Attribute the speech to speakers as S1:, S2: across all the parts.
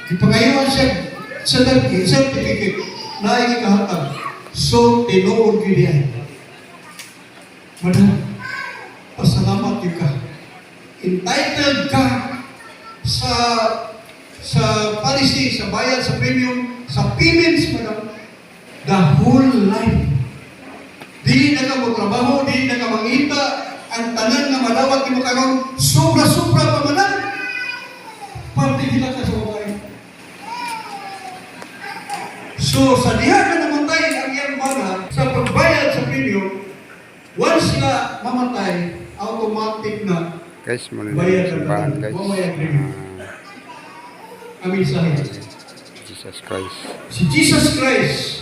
S1: Ipangayuan siya sa certificate na ikikahatag. So, tinuod ko diyan. Madam, pasalamat ka. Entitled ka sa policy, sa bayad, sa premium, sa payments, madam, the whole life. Dili na ka mo trabaho, dili na ka mangita, ang tanan nga malawat mo karon, sobra-sobra pa man. Parte nila ka sa buhay. So, sa diha na namatay ang iyang bana, sa pagbayad sa premium, once na mamatay, automatic na
S2: Guys, muna na
S1: bayad
S2: yung
S1: ang
S2: simbahan,
S1: tanan.
S2: guys.
S1: Mamaya premium. Amin sa
S2: Jesus Christ.
S1: si Jesus Christ,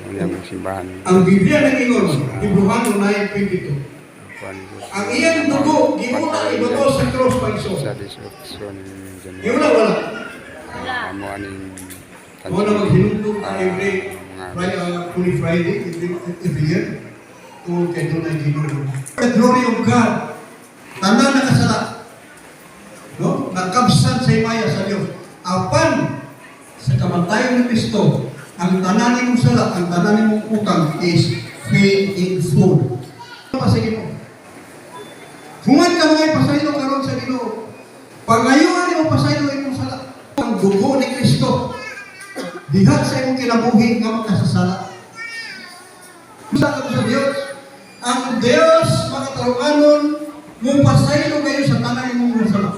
S2: Muna yung simbahan.
S1: ang Biblia nag-ingon, Ibrahano 9:22. Ang iyang dugo, giuna ibato sa cross pagso.
S2: Sa disruption.
S1: Giuna wala.
S2: Amo aning
S1: Ako na maghinundog every Holy Friday, every year. Kung kaya doon ay ginunod. The glory of God. Tanan na kasala. No? Nakabsan sa imaya sa Diyos. Apan, sa kamatayan ng Kristo, ang tanan mong sala, ang tanan mong utang is paid in full. Pasagin mo. Human ka mga ipasaylo karon sa Ginoo. Pangayuan mo pasaylo imong sala. Ang dugo ni Kristo. Diha sa imong kinabuhi nga makasasala. Sa sa Dios, ang Dios makatarunganon mo pasaylo kayo sa tanan imong sala.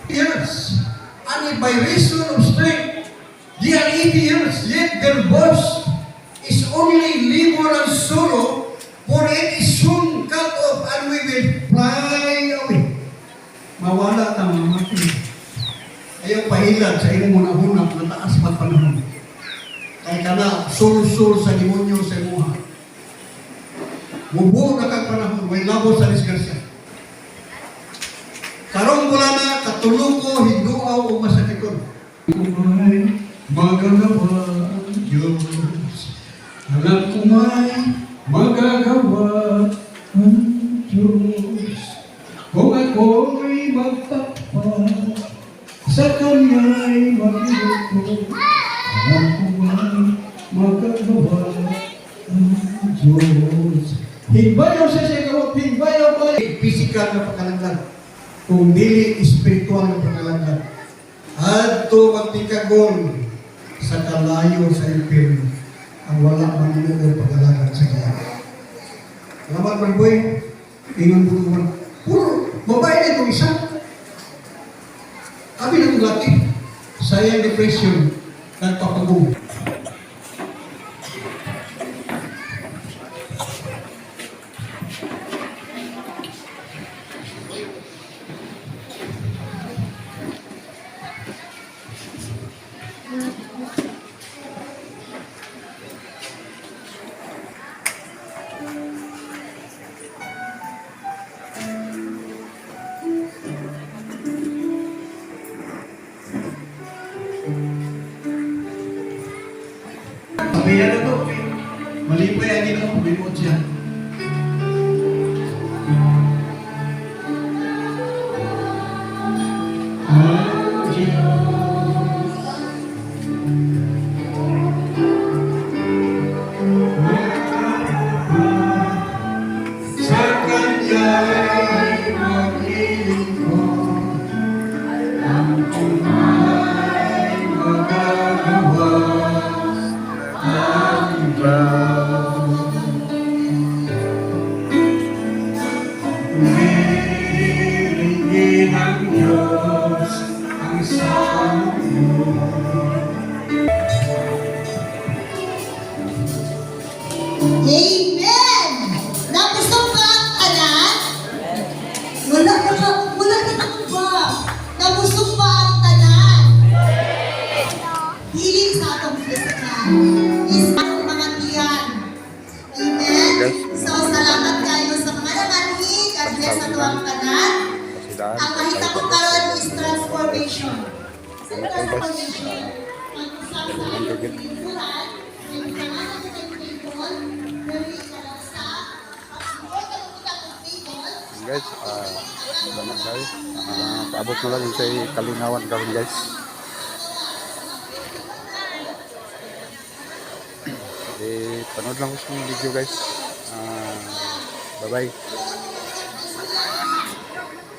S1: Yes, and by reason of strength, they are 80 years, yet their boast is only labor and sorrow, for it is soon cut off and we will fly away. Mawala na mamati. Ayaw pahilan sa imong munahunap na taas pa panahon. Kaya ka na, sul-sul sa demonyo sa imuha. Mubuo na kang panahon, may labo sa disgrasya. Karong mula na, katuluko, hinduaw o masakikon. Kumay, magagawa ang Diyos. Alam ko may magagawa ang Diyos. Kung ako'y magtapat, sa Kanya'y magluto. Alam ko may magagawa ang Diyos. Higbayaw siya siya kamo, higbayaw ko. Physical na pagkalanggan. Kung dili espiritual na pagkalanggan. At ito magtikagon sa kalayo sa impirno. Ang wala manunuod pagkalanggan sa kaya. Salamat man boy. Ingon po naman. Puro, babae na itong isa. Abi na itong lati. Sayang depression. Nagpapagong. Sabihan na ito. Malipay ang ginoo. Bimod siya. Sa Kanya'y maglilingkod. Alam ko may magagawa ang Diyos. Humihingi ng Diyos ang sayo.
S3: Amen! Nabusog ka, anak? Wala na ba? Nabusog ba ang tanan? Healing sa atong physical. Is ang mga tiyan. Amen? So, salamat kayo sa mga namanhi. God bless sa tuwang tanan. Ang mahita ko karon is transformation. Sa transformation, ang usap sa ating pinturan, ay kailangan natin ng table, very sa pagsuot ang utang ng table,
S2: guys, salamat guys. Paabot na lang yung sa Kalingawan kami guys. Panood lang ko sa video guys. Bye bye.